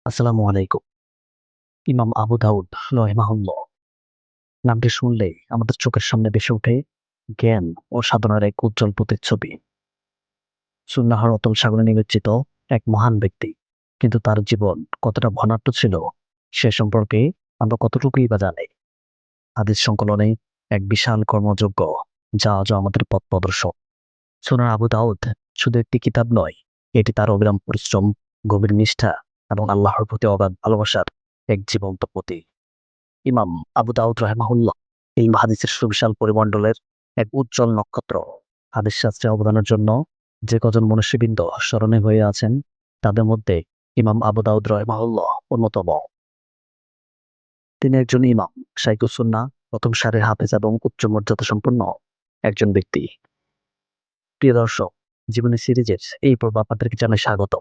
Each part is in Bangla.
আসসালামু আলাইকুম। ইমাম আবু দাউদ রাহিমাহুল্লাহ নামটি শুনলেই আমাদের চোখের সামনে ভেসে ওঠে জ্ঞান ও সাধনার এক উজ্জ্বল প্রতিচ্ছবি। সুন্নাহর অতল সাগরে নিমজ্জিত এক মহান ব্যক্তি, কিন্তু তার জীবন কতটা ধনাঢ্য ছিল সে সম্পর্কে আমরা কতটুকুই বা জানি। হাদিস সংকলনে এক বিশাল কর্মযজ্ঞ, যা আজও আমাদের পথ প্রদর্শক। সুনান আবু দাউদ শুধু একটি কিতাব নয়, এটি তার অবিরাম পরিশ্রম, গভীর নিষ্ঠা এবং আল্লাহর প্রতি অগাধ ভালোবাসার এক জীবন্ত প্রতীক। ইমাম আবু দাউদ রাহিমাহুল্লাহ এই হাদিসের সুবিশাল পরিমণ্ডলের এক উজ্জ্বল নক্ষত্র। হাদিস শাস্ত্রে অবদানের জন্য যে কজন মনুষ্যবৃন্দ স্মরণে হয়ে আছেন, তাদের মধ্যে ইমাম আবু দাউদ রাহিমাহুল্লাহ অন্যতম। তিনি একজন ইমাম, শাইখুস সুন্নাহ, প্রথম সারির হাফেজ এবং উচ্চ মর্যাদা সম্পন্ন একজন ব্যক্তি। প্রিয় দর্শক, জীবনী সিরিজের এই পর্ব আপনাদেরকে জানাই স্বাগত।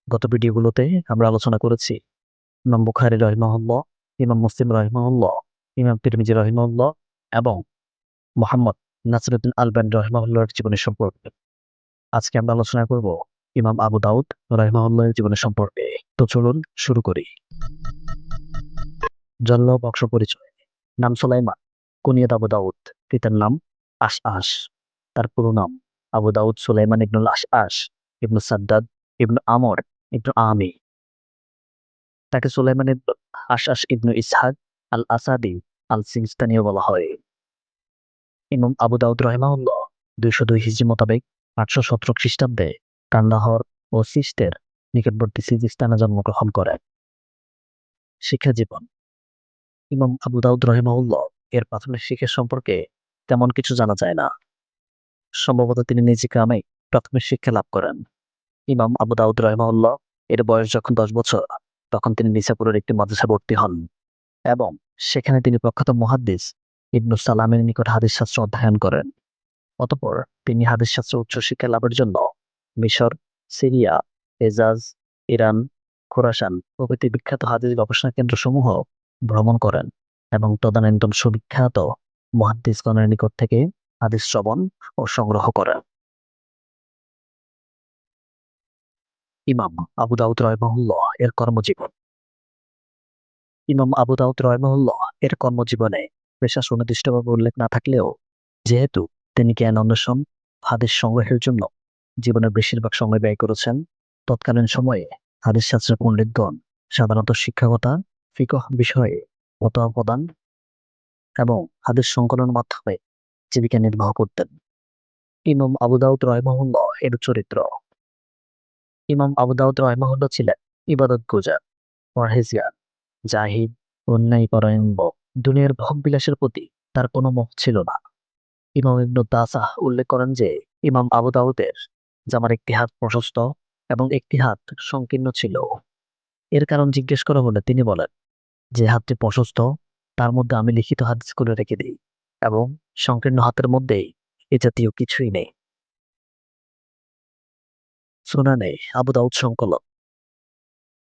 গত ভিডিওগুলোতে আমরা আলোচনা করেছি ইমাম বুখারী রাহিমাহুল্লাহ, ইমাম মুসলিম রাহিমাহুল্লাহ, ইমাম তিরমিজি রাহিমাহুল্লাহ এবং মোহাম্মদ নাসিরউদ্দিন আলবানী রাহিমাহুল্লাহর জীবনী সম্পর্কে। আজকে আমরা আলোচনা করব ইমাম আবু দাউদ রাহিমাহুল্লাহর জীবনী সম্পর্কে। তো চলুন শুরু করি। জন্ম বংশ পরিচয়। নাম সুলাইমান, কুনিয়াত আবু দাউদ। পিতার নাম আশ আশ। তার পুরো নাম আবু দাউদ সুলাইমান ইবনুল আশ আশ ইবনু সাদ্দাদ ইবনু আমর ইবনু আমি। তাকে সুলাইমান ইবনু আশ আশ ইবনু ইসহাক আল আসাদি আল সিস্তানীয় বলা হয়। ইমাম আবু দাউদ রাহিমাহুল্লাহ 202 হিজরি মোতাবেক 817 খ্রিস্টাব্দে কান্দাহর ও সিস্টের নিকটবর্তী সিজিস্তানে জন্মগ্রহণ করেন। শিক্ষা জীবন। ইমাম আবু দাউদ রাহিমাহুল্লাহ এর প্রাথমিক শিক্ষা সম্পর্কে তেমন কিছু জানা যায় না। সম্ভবত তিনি নিজ গ্রামে প্রাথমিক শিক্ষা লাভ করেন। ইমাম আবু দাউদ রাহিমাহুল্লাহ এর বয়স যখন 10 বছর, তখন তিনি নিসাপুরের একটি মাদ্রাসায় ভর্তি হন এবং সেখানে তিনি প্রখ্যাত মুহাদ্দিস ইবনু সালামের নিকট হাদিস শাস্ত্র অধ্যয়ন করেন। অতঃপর তিনি হাদিস শাস্ত্র উচ্চশিক্ষা লাভের জন্য মিশর, সিরিয়া, হেজাজ, ইরান, খোরাসান প্রভৃতি বিখ্যাত হাদিস গবেষণা কেন্দ্রসমূহ ভ্রমণ করেন এবং তদানীন্তন সুবিখ্যাত মুহাদ্দিসগণের নিকট থেকে হাদিস শ্রবণ ও সংগ্রহ করেন। ইমাম আবু দাউদ রাহিমাহুল্লাহ এর কর্মজীবন। ইমাম আবু দাউদ রাহিমাহুল্লাহ এর কর্মজীবনে পেশা সুনির্দিষ্টভাবে উল্লেখ না থাকলেও, যেহেতু তিনি জ্ঞান অন্বেষণ, হাদিস সংগ্রহের জন্য জীবনের বেশিরভাগ সময় ব্যয় করেছেন, তৎকালীন সময়ে হাদিস শাস্ত্রের পণ্ডিতগণ সাধারণত শিক্ষকতা, ফিকহ বিষয়ে ফতোয়া প্রদান এবং হাদিস সংকলনের মাধ্যমে জীবিকা নির্বাহ করতেন। ইমাম আবু দাউদ রাহিমাহুল্লাহ এর চরিত্র। ইমাম আবু দাউদ রাহিমাহুল্লাহ ছিলেন ইবাদত গুজার, পরহেজগার, জাহিদ, অন্যায় পরায়ণ লোক। দুনিয়ার ভোগ বিলাসের প্রতি তার কোনো মোহ ছিল না। ইমাম ইবনু দাসাহ উল্লেখ করেন যে ইমাম আবু দাউদের জামার একটি হাত প্রশস্ত এবং একটি হাত সংকীর্ণ ছিল। এর কারণ জিজ্ঞেস করা হলে তিনি বলেন, যে হাতটি প্রশস্ত তার মধ্যে আমি লিখিত হাদিস করে রেখে দিই এবং সংকীর্ণ হাতের মধ্যেই এ জাতীয় কিছুই নেই। সুনানে আবু দাউদ সংকলন।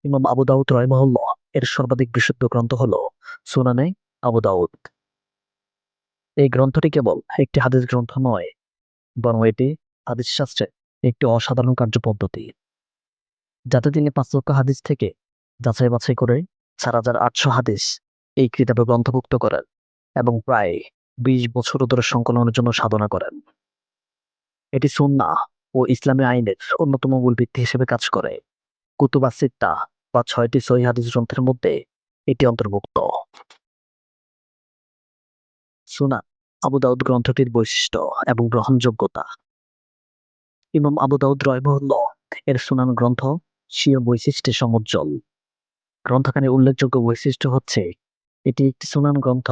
ইমাম আবু দাউদ রাহিমাহুল্লাহ এর সর্বাধিক বিশুদ্ধ গ্রন্থ হলো সুনানে আবু দাউদ। এই গ্রন্থটি কেবল একটি হাদিস গ্রন্থ নয়, বরং এটি হাদিস শাস্ত্রে একটি অসাধারণ কার্যপদ্ধতি, যাতে তিনি 5 লক্ষ হাদিস থেকে যাচাই বাছাই করে 4,800 হাদিস এই কিতাবে গ্রন্থভুক্ত করেন এবং প্রায় 20 বছর ধরে সংকলনের জন্য সাধনা করেন। এটি সুন্নাহ ও ইসলামী আইনের অন্যতম মূল ভিত্তি হিসেবে কাজ করে। কুতুবা সিত্তা বা 6টি সহিহ হাদিস গ্রন্থের মধ্যে এটি অন্তর্ভুক্ত। সুনান আবু দাউদ গ্রন্থটির বৈশিষ্ট্য এবং গ্রহণযোগ্যতা। ইমাম আবু দাউদ রাহিমাহুল্লাহ এর সুনান গ্রন্থ স্বীয় বৈশিষ্ট্যে সমুজ্জ্বল। গ্রন্থখানির উল্লেখযোগ্য বৈশিষ্ট্য হচ্ছে, এটি একটি সুনান গ্রন্থ।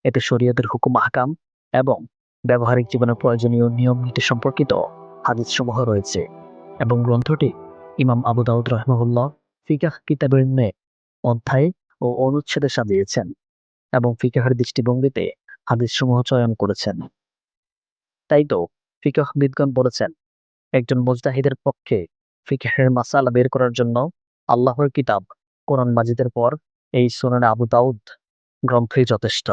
এতে শরীয়তের হুকুম আহকাম এবং ব্যবহারিক জীবনের প্রয়োজনীয় নিয়ম নীতি সম্পর্কিত হাদিস সমূহ রয়েছে এবং গ্রন্থটি ইমাম আবু দাউদ রাহিমাহুল্লাহ ফিকাহ কিতাবের ন্যায় অধ্যায় ও অনুচ্ছেদে সাজিয়েছেন এবং ফিকাহের দৃষ্টিভঙ্গিতে হাদিস সমূহ চয়ন করেছেন। তাই তো ফিকহবিদগণ বলেছেন, একজন মুজতাহিদের পক্ষে ফিকহের মাসালা বের করার জন্য আল্লাহর কিতাব কোরআন মাজিদের পর এই সুনানে আবু দাউদ গ্রন্থই যথেষ্ট।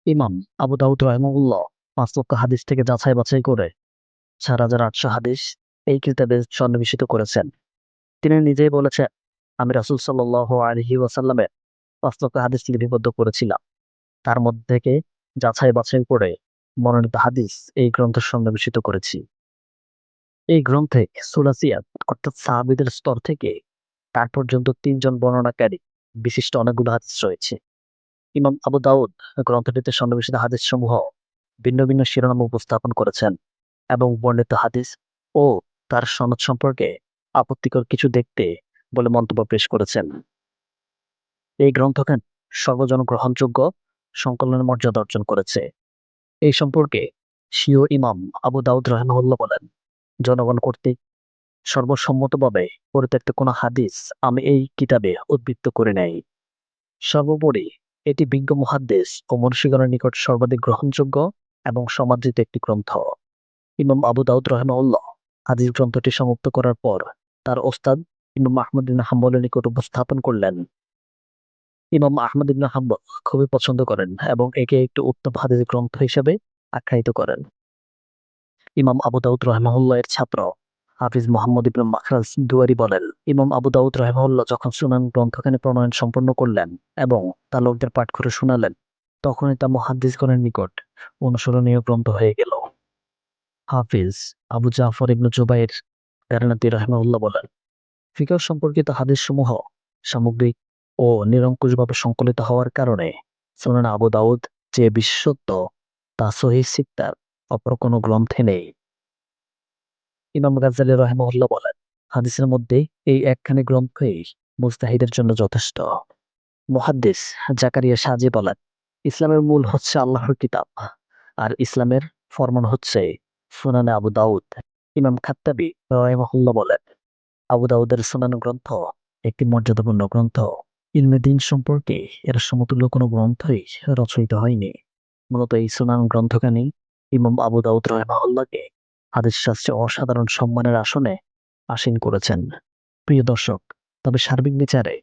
ইমাম আবু দাউদ রাহিমাহুল্লাহ 5 লক্ষ হাদিস থেকে যাচাই বাছাই করে 4,800 হাদিস এই কিতাবে সন্নিবেশিত করেছেন। তিনি নিজেই বলেছেন, আমি রাসূল সাল্লাল্লাহু আলাইহি ওয়াসাল্লামের ৫ লক্ষ হাদিস লিপিবদ্ধ করেছিলাম। তার মধ্যে থেকে যাচাই বাছাই করে মনোনীত হাদিস এই গ্রন্থে সন্নিবেশিত করেছি। এই গ্রন্থে সুলাসিয়াত অর্থাৎ সাহাবীদের স্তর থেকে তার পর্যন্ত ৩ জন বর্ণনাকারী বিশিষ্ট অনেকগুলো হাদিস রয়েছে। ইমাম আবু দাউদ গ্রন্থটিতে সন্নিবেশিত হাদিসসমূহ ভিন্ন ভিন্ন শিরোনামে উপস্থাপন করেছেন এবং বর্ণিত হাদিস ও তার সনদ সম্পর্কে আপত্তিকর কিছু দেখতে বলে মন্তব্য পেশ করেছেন। এই গ্রন্থখানি সর্বজন গ্রহণযোগ্য সংকলনের মর্যাদা অর্জন করেছে। এই সম্পর্কে স্বীয় ইমাম আবু দাউদ রাহিমাহুল্লাহ বলেন, জনগণ কর্তৃক সর্বসম্মতভাবে পরিত্যক্ত কোনো হাদিস আমি এই কিতাবে উদ্ধৃত করে নাই। সর্বোপরি এটি বিজ্ঞ মুহাদ্দিস ও মনীষীগণের নিকট সর্বাধিক গ্রহণযোগ্য এবং সমাদৃত একটি গ্রন্থ। ইমাম আবু দাউদ রাহিমাহুল্লাহ হাদিস গ্রন্থটি সমাপ্ত করার পর তার ওস্তাদ ইমাম আহমদ বিন হাম্বলের নিকট উপস্থাপন করলেন। ইমাম আহমদ ইবনে হাম্বল খুবই পছন্দ করেন এবং একে একটি উত্তম হাদিস গ্রন্থ হিসেবে আখ্যায়িত করেন। ইমাম আবু দাউদ রাহিমাহুল্লাহ এর ছাত্র হাফিজ মোহাম্মদ ইবনে মাখরাজ দুয়ারি বলেন, ইমাম আবু দাউদ রাহিমাহুল্লাহ যখন সুনান গ্রন্থখানি প্রণয়ন সম্পন্ন করলেন এবং তা লোকদের পাঠ করে শোনালেন, তখনই তা মুহাদ্দিসগণের নিকট অনুসরণীয় গ্রন্থ হয়ে গেল। হাফিজ আবু জাফর ইবনে জুবাইর গারনাতি রাহিমাহুল্লাহ বলেন, ফিকহ সম্পর্কিত হাদিসসমূহ সামগ্রিক ও নিরঙ্কুশভাবে সংকলিত হওয়ার কারণে সুনান আবু দাউদ যে বিশেষত্ব তা সহিহ সিত্তার অপর কোনো গ্রন্থে নেই। ইমাম গাজ্জালী রাহিমাহুল্লাহ বলেন, হাদিসের মধ্যে এই একখানি গ্রন্থই মুজতাহিদের জন্য যথেষ্ট। মুহাদ্দিস জাকারিয়া সাজি বলেন, ইসলামের মূল হচ্ছে আল্লাহর কিতাব, আর ইসলামের ফরমান হচ্ছে সুনানে আবু দাউদ। ইমাম খাত্তাবী রাহিমাহুল্লাহ বলেন, আবু দাউদের সুনান গ্রন্থ একটি মর্যাদাপূর্ণ গ্রন্থ। ইলমে দ্বীন সম্পর্কে এর সমতুল্য কোনো গ্রন্থই রচয়িত হয়নি। মূলত এই সুনান গ্রন্থখানি ইমাম আবু দাউদ রাহিমাহুল্লাহকে হাদিস শাস্ত্রে অসাধারণ সম্মানের আসনে আসীন করেছেন। প্রিয় দর্শক, তবে সার্বিক বিচারে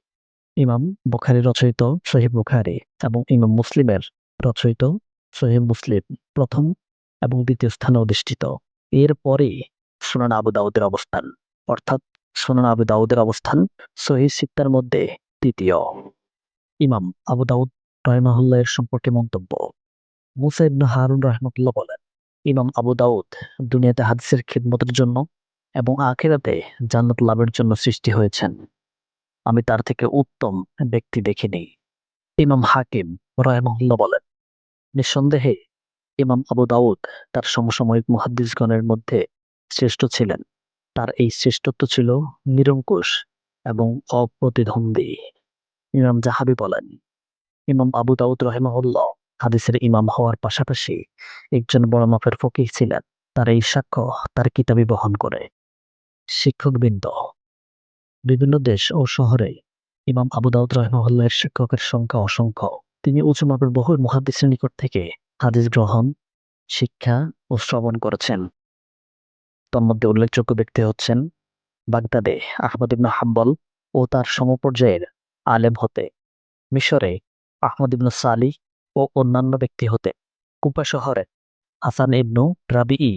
ইমাম বুখারী রচয়িত সহিহ বুখারী এবং ইমাম মুসলিমের রচয়িত সহিহ মুসলিম প্রথম এবং দ্বিতীয় স্থানে অধিষ্ঠিত। এরপরে সুনান আবু দাউদের অবস্থান, অর্থাৎ সুনান আবু দাউদের অবস্থান সহিহ সিত্তার মধ্যে তৃতীয়। ইমাম আবু দাউদ রাহিমাহুল্লাহ এর সম্পর্কে মন্তব্য। মুসা ইবনে হারুন রাহিমাহুল্লাহ বলেন, ইমাম আবু দাউদ দুনিয়াতে হাদিসের খিদমতের জন্য এবং আখিরাতে জান্নাত লাভের জন্য সৃষ্টি হয়েছেন। আমি তার থেকে উত্তম ব্যক্তি দেখিনি। ইমাম হাকিম রাহিমাহুল্লাহ বলেন, নিঃসন্দেহে ইমাম আবু দাউদ তার সমসাময়িক মুহাদ্দিসগণের মধ্যে শ্রেষ্ঠ ছিলেন। তার এই শ্রেষ্ঠত্ব ছিল নিরঙ্কুশ এবং অপ্রতিদ্বন্দ্বী। ইমাম জাহাবি বলেন, ইমাম আবু দাউদ রাহিমাহুল্লাহ হাদিসের ইমাম হওয়ার পাশাপাশি একজন বড় মাপের ফকিহ ছিলেন। তার এই সাক্ষ্য তার কিতাবই বহন করে। শিক্ষকবৃন্দ, বিভিন্ন দেশ ও শহরে ইমাম আবু দাউদ রাহিমাহুল্লাহ এর শিক্ষকের সংখ্যা অসংখ্য। তিনি উঁচু মাপের বহু মুহাদ্দিসের নিকট থেকে হাদিস গ্রহণ, শিক্ষা ও শ্রবণ করেছেন। তন্মধ্যে উল্লেখযোগ্য ব্যক্তি হচ্ছেন বাগদাদে আহমদ ইবনে হাম্বল ও তার সমপর্যায়ের আলেম হতে, মিশরে আহমদ ইবনু সালিহ ও অন্যান্য ব্যক্তি হতে, কুফা শহরে হাসান ইবনু রাবিঈ,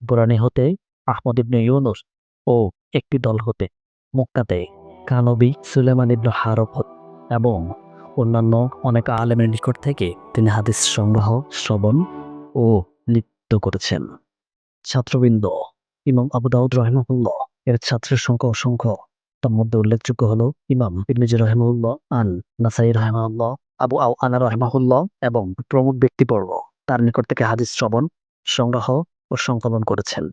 বুরানি হতে আহমদ ইবনু ইউনুস ও একটি দল হতে, মক্কাতে কানবী সুলেমান ইবনু হারব হতে এবং অন্যান্য অনেক আলেমের নিকট থেকে তিনি হাদিস সংগ্রহ, শ্রবণ ও লিপ্ত করেছেন। ছাত্রবৃন্দ, ইমাম আবু দাউদ রাহিমাহুল্লাহ এর ছাত্রের সংখ্যা অসংখ্য। তার মধ্যে উল্লেখযোগ্য হলো ইমাম তিরমিজি রাহিমাহুল্লাহ, আন নাসাই রাহিমাহুল্লাহ, আবু আওয়ানা রাহিমাহুল্লাহ এবং প্রমুখ ব্যক্তিবর্গ তার নিকট থেকে হাদিস শ্রবণ, সংগ্রহ ও সংকলন করেছেন।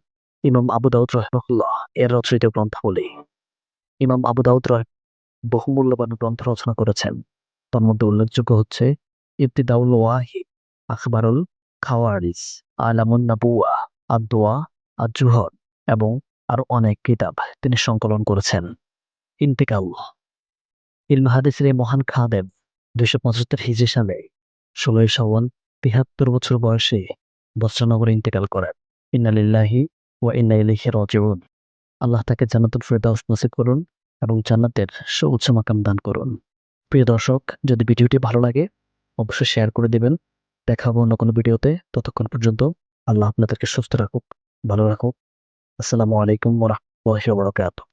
ইমাম আবু দাউদ রাহিমাহুল্লাহ এর রচিত গ্রন্থাবলী। ইমাম আবু দাউদ বহু মূল্যবান গ্রন্থ রচনা করেছেন। তার মধ্যে উল্লেখযোগ্য হচ্ছে ইবতিদাউল ওয়াহি, আখবারুল খাওয়ারিজ, আলামুন নাবুয়া, আদ-দোয়া, আজ-জুহদ এবং আরো অনেক কিতাব তিনি সংকলন করেছেন। ইন্তেকাল। ইলমে হাদিসের এই মহান খাদেম 275 হিজরি সালে 16 শাওয়াল 73 বছর বয়সে বসরানগরে ইন্তেকাল করেন। ইন্না লিল্লাহি ওয়া ইন্না ইলাইহি রাজিউন। আল্লাহ তাকে জান্নাতুল ফেরদাউস নসিব করুন এবং জান্নাতের সুউচ্চ মাকাম দান করুন। প্রিয় দর্শক, যদি ভিডিওটি ভালো লাগে অবশ্যই শেয়ার করে দিবেন। দেখা হবে অন্য কোনো ভিডিওতে। ততক্ষণ পর্যন্ত আল্লাহ আপনাদেরকে সুস্থ রাখুক, ভালো রাখুক। আসসালামু আলাইকুম ওয়া রাহমাতুল্লাহি ওয়া বারাকাতুহু।